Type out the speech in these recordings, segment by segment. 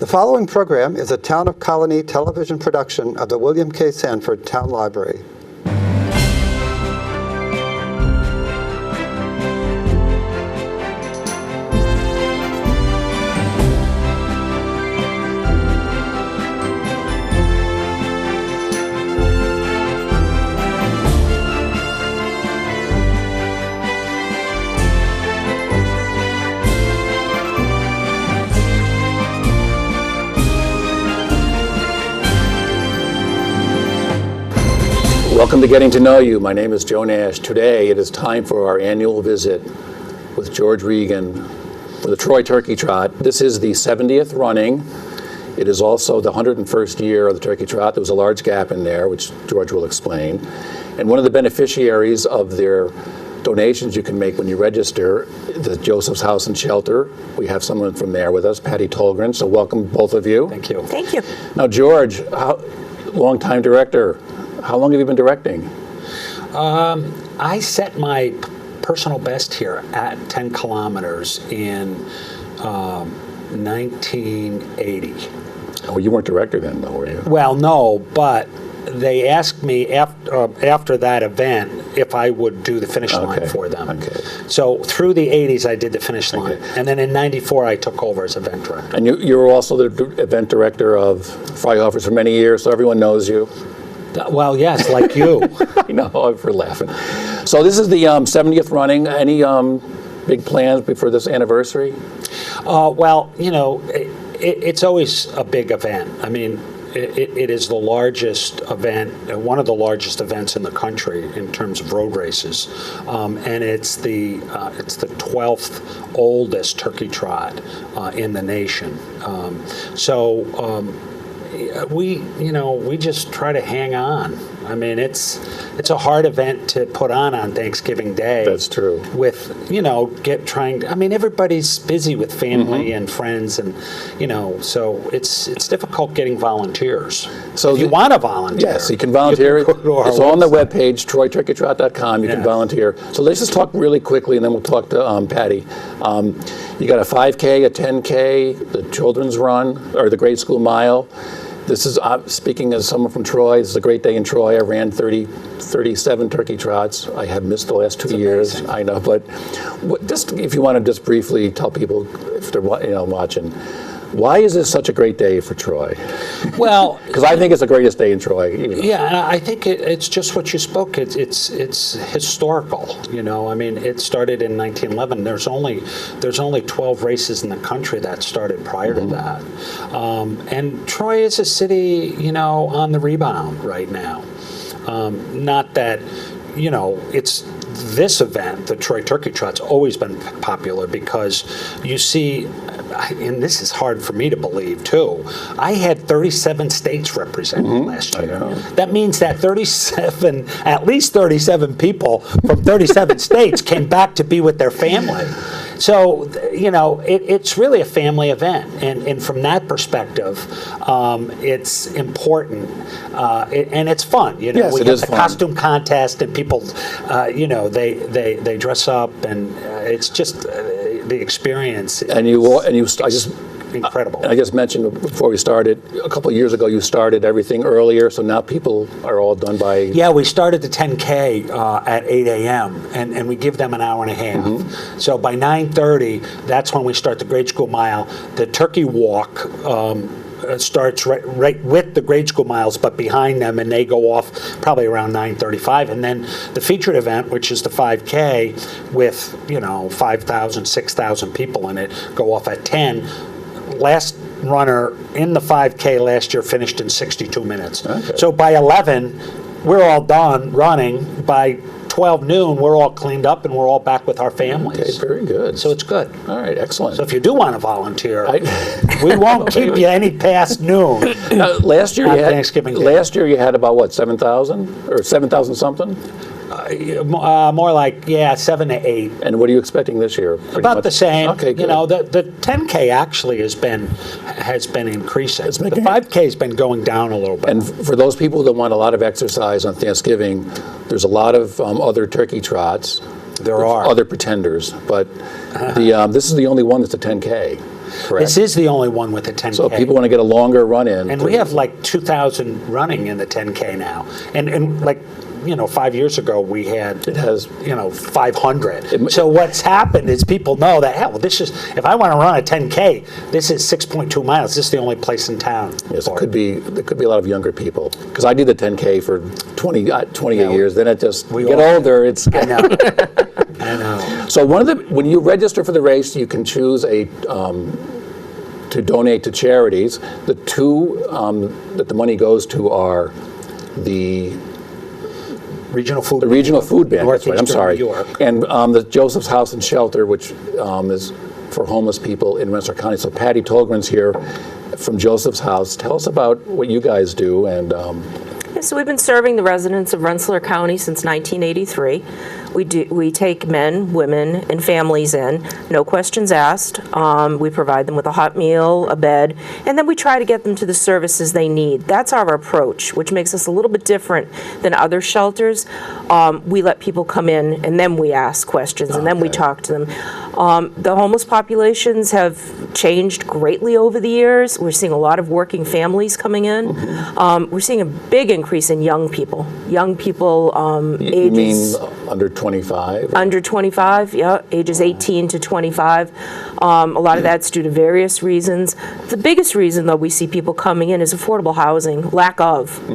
The following program is a Town of Colonie television production of the William K. Sanford Town Library. Welcome to Getting to Know You. My name is Joe Nash. Today it is time for our annual visit with George Regan for the Troy Turkey Trot. This is the 70th running. It is also the 101st year of the Turkey Trot. There was a large gap in there, which George will explain. And one of the beneficiaries of their donations you can make when you register, the Joseph's House and Shelter. We have someone from there with us, Patti Tullgren. So welcome, both of you. Thank you. Thank you. Now, George, longtime director. How long have you been directing? I set my personal best here at 10 kilometers in 1980. Oh, you weren't director then, though, were you? Well, no, but they asked me after that event if I would do the finish line for them. Okay. So through the 80s, I did the finish line. And then in 94, I took over as event director. And you were also the event director of Freihofers for many years, so everyone knows you. Well, yes, like you. I know, we're laughing. So this is the 70th running. Any big plans before this anniversary? Well, you know, it's always a big event. I mean, it is the largest event, one of the largest events in the country in terms of road races, and it's the 12th oldest turkey trot in the nation. We just try to hang on. I mean, it's a hard event to put on Thanksgiving Day. That's true. With, everybody's busy with family and friends, and, so it's difficult getting volunteers. So if you want to volunteer. Yes, you can volunteer. It's on the webpage, troyturkeytrot.com. You can volunteer. So let's just talk really quickly, and then we'll talk to Patti. You got a 5K, a 10K, the children's run, or the grade school mile. This is, speaking as someone from Troy, this is a great day in Troy. I ran 37 turkey trots. I have missed the last 2 years. I know, but just if you want to just briefly tell people, if they're watching, why is this such a great day for Troy? Well, because I think it's the greatest day in Troy. Yeah, and I think it's just what you spoke. It's historical. It started in 1911. There's only 12 races in the country that started prior to that, and Troy is a city on the rebound right now. Not that it's. This event, the Troy Turkey Trot's always been popular because you see, and this is hard for me to believe too, I had 37 states represented last year. That means that at least 37 people from 37 states came back to be with their family. So, it's really a family event. And from that perspective, it's important. And it's fun. Yes, we it have is the fun. costume contest, and people, they dress up, and it's just the experience. Incredible. I just mentioned before we started, a couple of years ago you started everything earlier, so now people are all done by... Yeah, we started the 10K at 8 a.m., and we give them an hour and a half. So by 9:30, that's when we start the grade school mile. The turkey walk starts right with the grade school miles, but behind them, and they go off probably around 9:35. And then the featured event, which is the 5K with 5,000, 6,000 people in it, go off at 10. Last runner in the 5K last year finished in 62 minutes. Okay. So by 11, we're all done running. By 12 noon, we're all cleaned up and we're all back with our families. Okay, very good. So it's good. All right, excellent. So if you do want to volunteer, we won't keep you any past noon. Last year Thanksgiving Day. Last year you had about what, 7,000 or 7,000 something? More like 7 to 8. And what are you expecting this year? About the same. Okay, good. The 10K actually has been increasing. The 5K has been going down a little bit. And for those people that want a lot of exercise on Thanksgiving, there's a lot of other turkey trots. There are other pretenders, but this is the only one that's a 10K. correct? This is the only one with a 10K. So if people want to get a longer run-in. And we have like 2,000 running in the 10K now. And like, 5 years ago we had, It has. 500. So what's happened is people know that, hell, if I want to run a 10K, this is 6.2 miles. This is the only place in town. Yes, there could be a lot of younger people. Because I did the 10K for 28 years. Then it just, we get all- older, it's... I know. I know. So when you register for the race, you can choose to donate to charities. The two that the money goes to are the Regional food. regional food bank. That's right. I'm Northeastern sorry. New York. And the Joseph's House and Shelter, which is for homeless people in Rensselaer County. So Patti Tullgren's here from Joseph's House. Tell us about what you guys do and. So we've been serving the residents of Rensselaer County since 1983. We take men, women, and families in, no questions asked. We provide them with a hot meal, a bed, and then we try to get them to the services they need. That's our approach, which makes us a little bit different than other shelters. We let people come in, and then we ask questions, and then we talk to them. The homeless populations have changed greatly over the years. We're seeing a lot of working families coming in. We're seeing a big increase in young people. Young people You mean ages under 25? under 25, yeah, ages 18 to 25. A lot of that's due to various reasons. The biggest reason, though, we see people coming in is affordable housing, lack of.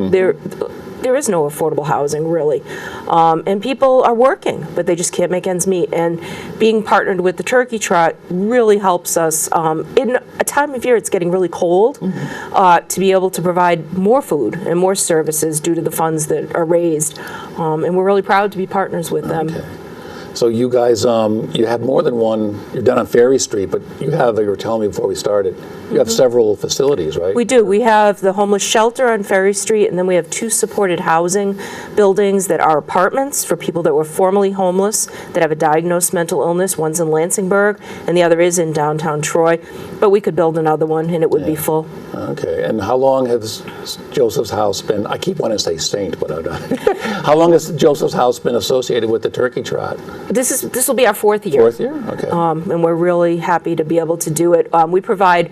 There is no affordable housing, really. And people are working, but they just can't make ends meet. And being partnered with the Turkey Trot really helps us, in a time of year it's getting really cold, to be able to provide more food and more services due to the funds that are raised. And we're really proud to be partners with them. Okay. So you guys, you have more than one, you're down on Ferry Street, but you were telling me before we started, you have several facilities, right? We do. We have the homeless shelter on Ferry Street, and then we have 2 supported housing buildings that are apartments for people that were formerly homeless that have a diagnosed mental illness. One's in Lansingburg, and the other is in downtown Troy. But we could build another one, and it would be full. Okay. And how long has Joseph's House been, I keep wanting to say Saint, but I don't. How long has Joseph's House been associated with the Turkey Trot? This will be our 4th year. 4th year? Okay. And we're really happy to be able to do it. We provide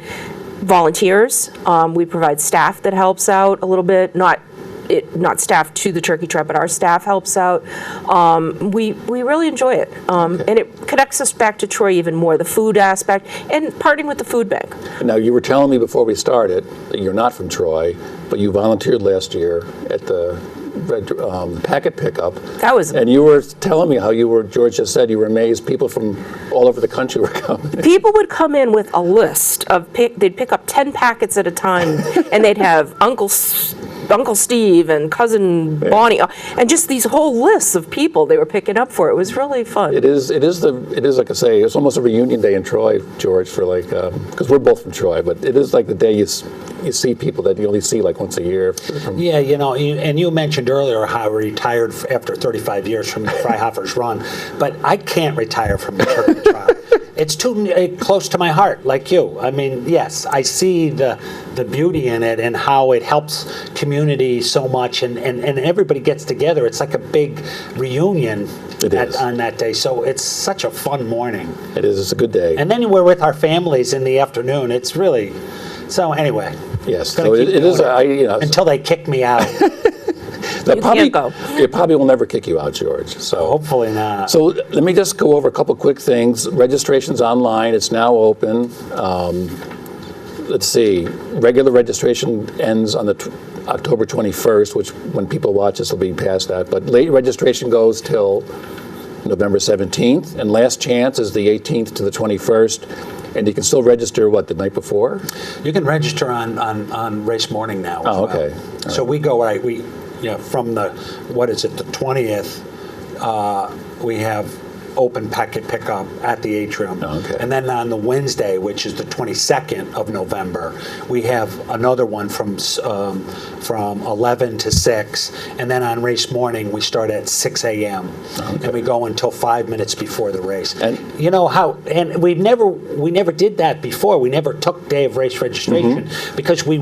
volunteers. We provide staff that helps out a little bit. Not staff to the Turkey Trot, but our staff helps out. We really enjoy it. And it connects us back to Troy even more, the food aspect, and partnering with the food bank. Now, you were telling me before we started that you're not from Troy, but you volunteered last year at the packet pickup. That was... And you were telling me how George just said, you were amazed people from all over the country were coming. People would come in with a list of, they'd pick up 10 packets at a time, and they'd have Uncle Steve and Cousin Bonnie, and just these whole lists of people they were picking up for. It was really fun. It is like I say, it's almost a reunion day in Troy, George, for like, because we're both from Troy, but it is like the day you see people that you only see like once a year. Yeah, and you mentioned earlier how I retired after 35 years from the Freihofer's Run, but I can't retire from the Turkey Trot. It's too close to my heart, like you. I mean, yes, I see the beauty in it and how it helps community so much, and everybody gets together. It's like a big reunion on that day. So it's such a fun morning. It is. It's a good day. And then we're with our families in the afternoon. It's really... So anyway. Yes. So it is. Until they kick me out. Can't go. It probably will never kick you out, George. So hopefully not. So let me just go over a couple quick things. Registration's online. It's now open. Let's see. Regular registration ends on the October 21st, which when people watch this will be past that. But late registration goes till November 17th, and last chance is the 18th to the 21st. And you can still register, the night before? You can register on race morning now. Oh, okay. So we go from the 20th, we have open packet pickup at the atrium. Okay. And then on the Wednesday, which is the 22nd of November, we have another one from 11 to 6. And then on race morning, we start at 6 a.m. Okay. And we go until 5 minutes before the race. And you know how, and we never did that before. We never took day of race registration because we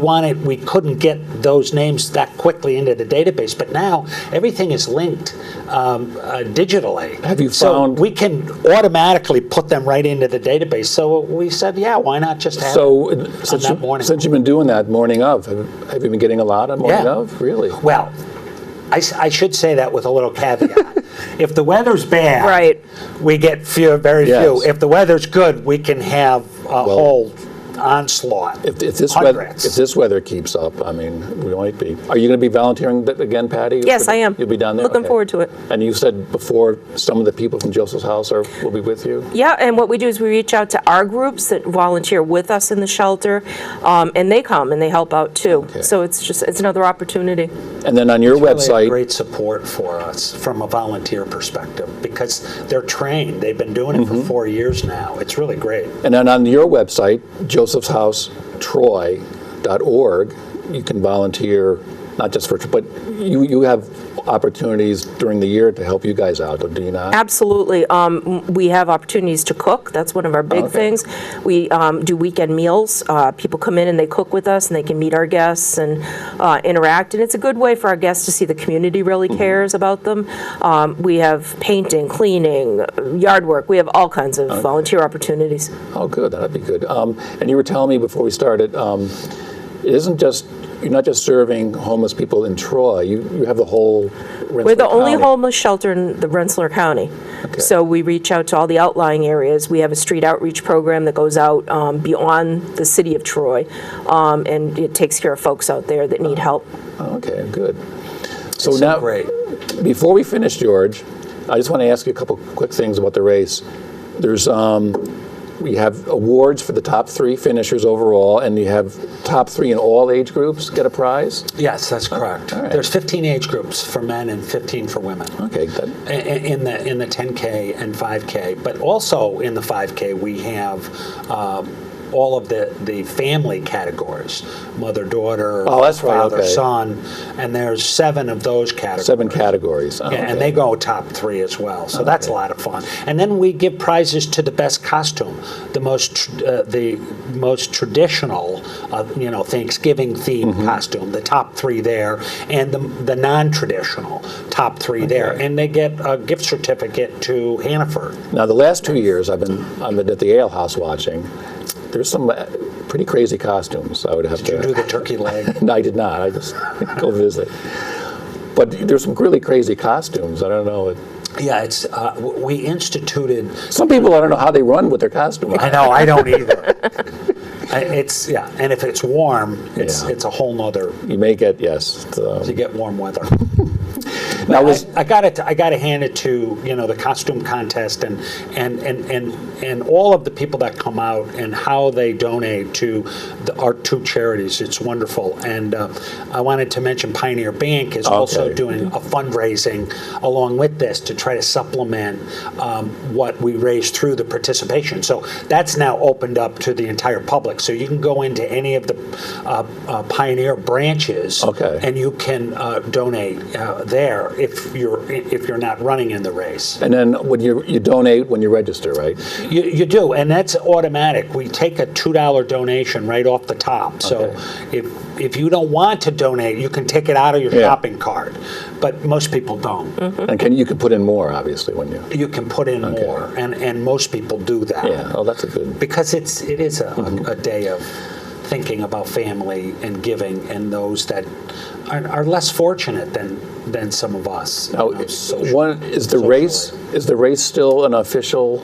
couldn't get those names that quickly into the database. But now everything is linked digitally. Have you found we can automatically put them right into the database. So we said, yeah, why not just have So it on that morning? since you've been doing that morning of, have you been getting a lot on morning Yeah. of? Really? Well, I should say that with a little caveat. If the weather's bad, Right. we get very Yes. few. If the weather's good, we can have a whole onslaught. If this Hundreds. weather keeps up, I mean, we might be. Are you going to be volunteering again, Patty? Yes, I am. You'll be down there? Looking Okay. forward to it. And you said before some of the people from Joseph's House will be with you? Yeah, and what we do is we reach out to our groups that volunteer with us in the shelter, and they come and they help out too. Okay. So it's another opportunity. And then on your Really a website, great support for us from a volunteer perspective because they're trained. They've been doing it for 4 years now. It's really great. and then on your website, josephshousetroy.org, you can volunteer, not just for, but you have opportunities during the year to help you guys out, do you not? Absolutely. We have opportunities to cook. That's one of our big Okay. things. We do weekend meals. People come in and they cook with us, and they can meet our guests and interact. And it's a good way for our guests to see the community really cares about them. We have painting, cleaning, yard work. We have all kinds of volunteer opportunities. Oh, good, that'd be good. And you were telling me before we started, it isn't just, you're not just serving homeless people in Troy, you have the whole Rensselaer We're the only County. homeless shelter in the Rensselaer County. Okay. So we reach out to all the outlying areas. We have a street outreach program that goes out beyond the city of Troy, and it takes care of folks out there that need help. Oh, okay, good. So It's now, great. before we finish, George, I just want to ask you a couple quick things about the race. There's, we have awards for the top 3 finishers overall, and you have top 3 in all age groups get a prize? Yes, that's correct. all right. There's 15 age groups for men and 15 for women. Okay, good. In the 10K and 5K, but also in the 5K we have all of the family categories, mother, daughter, Oh, that's right, father, okay. son, and there's 7 of those categories. 7 categories. Oh, Yeah, okay. and they go top 3 as well, so that's a lot of fun. And then we give prizes to the best costume, the most traditional, Thanksgiving themed costume. The top 3 there, and the non-traditional top 3 there, and they get a gift certificate to Hannaford. Now, the last 2 years I've been at the Ale House watching. There's some pretty crazy costumes. I would have Did you do the turkey leg? No, I did not. I just go visit. But there's some really crazy costumes. I don't know. Yeah, it's we instituted. Some people, I don't know how they run with their costume. I know, I don't either. And if it's warm, it's Yeah. it's a whole nother. You may get, yes. To get warm weather. Now, I got to hand it to the costume contest and all of the people that come out and how they donate to our 2 charities. It's wonderful. And I wanted to mention Pioneer Bank is also Okay. doing a fundraising along with this to try to supplement what we raise through the participation. So that's now opened up to the entire public. So you can go into any of the Pioneer branches, Okay. and you can donate there if you're not running in the race. And then when you donate when you register, right? You do, and that's automatic. We take a $2 donation right off the top. So if you don't want to donate, you can take it out of your shopping cart. But most people don't. And you can put in more, obviously, when you. You can put in more, and most people do that. Yeah. Oh, that's a good. Because it is a day of thinking about family and giving, and those that are less fortunate than some of us. Now, is the race still an official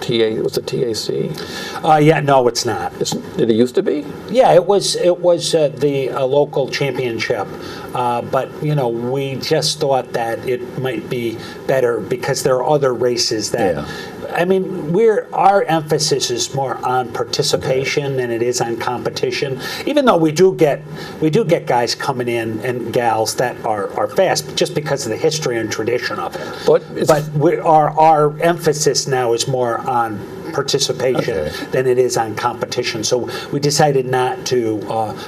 TA? Was it TAC? Yeah, no, it's not. Did it used to be? Yeah, it was the local championship, but we just thought that it might be better because there are other races that. Yeah. I mean, our emphasis is more on participation than it is on competition. Even though we do get guys coming in and gals that are fast, just because of the history and tradition of it. But our emphasis now is more on participation than it is on competition. So we decided not to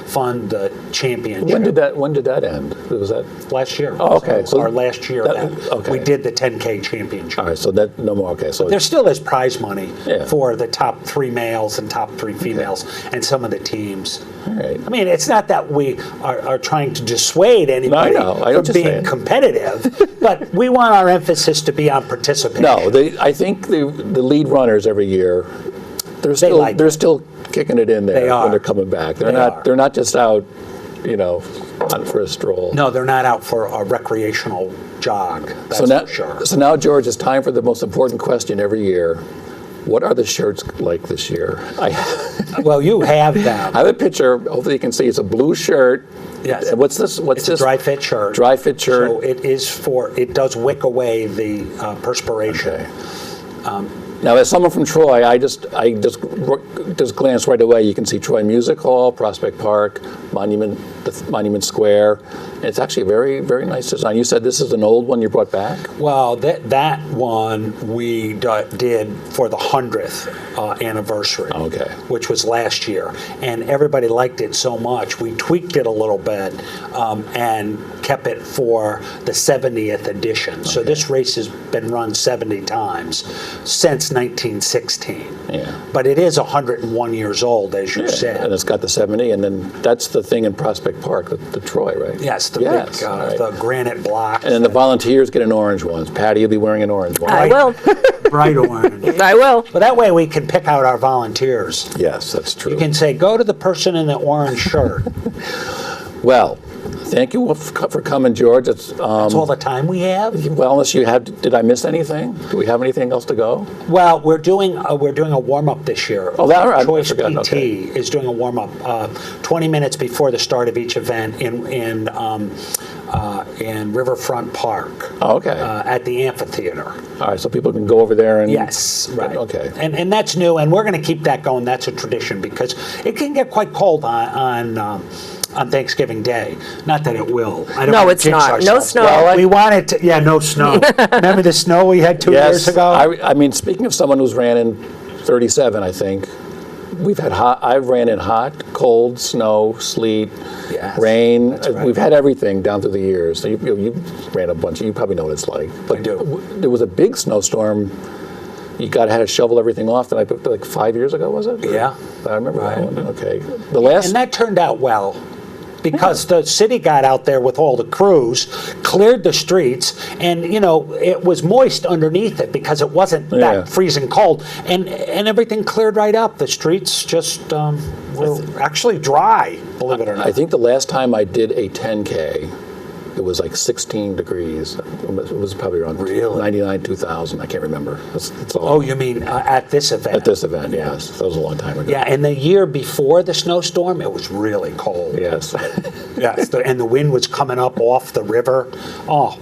fund the championship. When did that end? Was that Last year. Oh, okay. So our last year, okay. we did the 10K championship. all right? So that no more. Okay, so There still is prize money Yeah. for the top 3 males and top 3 females and some of the teams. all right. I mean, it's not that we are trying to dissuade anybody know. I know from what you're being saying. competitive, but we want our emphasis to be on participation. No, I think the lead runners every year, they're like they're it. still kicking it in there They are. when they're coming back. They're They not are. they're not just out, out for a stroll. No, they're not out for a recreational jog, that's So now, for sure. so now, George, it's time for the most important question every year. What are the shirts like this year? I Well, you have them. have a picture. Hopefully, you can see. It's a blue shirt. Yes. What's this? What's It's a this? dry fit shirt. Dry fit shirt. So it does wick away the perspiration. Okay. Now, as someone from Troy, I just glanced right away. You can see Troy Music Hall, Prospect Park, Monument Square. It's actually a very, very nice design. You said this is an old one you brought back? Well, that one we did for the 100th anniversary, Okay. which was last year. And everybody liked it so much, we tweaked it a little bit and kept it for the 70th edition. So this race has been run 70 times since 1916. Yeah. But it is 101 years old, as you And said. it's got the 70, and then that's the thing in Prospect Park, the Troy, right? Yes, the Yes, big, all right. the granite block. And then the volunteers get an orange one. Patty will be wearing an orange one. I will. bright orange. I will. But that way we can pick out our volunteers. Yes, that's true. You can say, go to the person in the orange shirt. Well, thank you for coming, George. It's, That's all the time we have. well, unless you had, did I miss anything? Do we have anything else to go? Well, we're doing a warm up this year. Oh, that right. I Choice forgot. PT Okay. is doing a warm up 20 minutes before the start of each event in Riverfront Park. Oh, okay. At the amphitheater. All right, so people can go over there and... Yes, right. Okay. And that's new, and we're going to keep that going. That's a tradition because it can get quite cold on Thanksgiving Day. Not that it will. I don't No, wanna it's jinx not. No ourselves. snow. Well, We wanted to, yeah, no snow. Remember the snow we had 2 years Yes, ago? I mean, speaking of someone who's ran in 37, I think, I've ran in hot, cold, snow, sleet, Yes, rain. that's right. We've had everything down through the years. So you ran a bunch. You probably know what it's like. But I do. There was a big snowstorm. You had to shovel everything off. That I put like 5 years ago, was it? Yeah. I remember Right. that one. Okay. The last. And that turned out well because the city got out there with all the crews, cleared the streets, and it was moist underneath it because it wasn't Yeah. that freezing cold, and everything cleared right up. The streets just were actually dry, believe it or not. I think the last time I did a 10K, it was like 16 degrees. It was probably around Really? 99, 2000. I can't remember. That's all. Oh, you mean at this event? At this event, yes. That was a long time ago. Yeah, and the year before the snowstorm, it was really cold. Yes. Yes, and the wind was coming up off the river. Oh,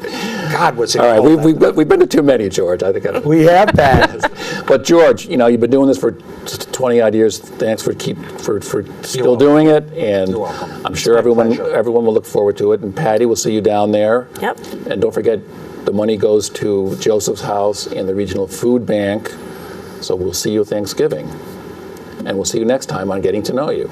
God, was it All right, cold. we've been to too many, George. I think. We have that. But George, you've been doing this for 20 odd years. Thanks for still welcome. doing it, and You're welcome. I'm It's sure my everyone pleasure. will look forward to it. And Patty, we'll see you down there. Yep. And don't forget, the money goes to Joseph's House and the Regional Food Bank. So we'll see you Thanksgiving, and we'll see you next time on Getting to Know You.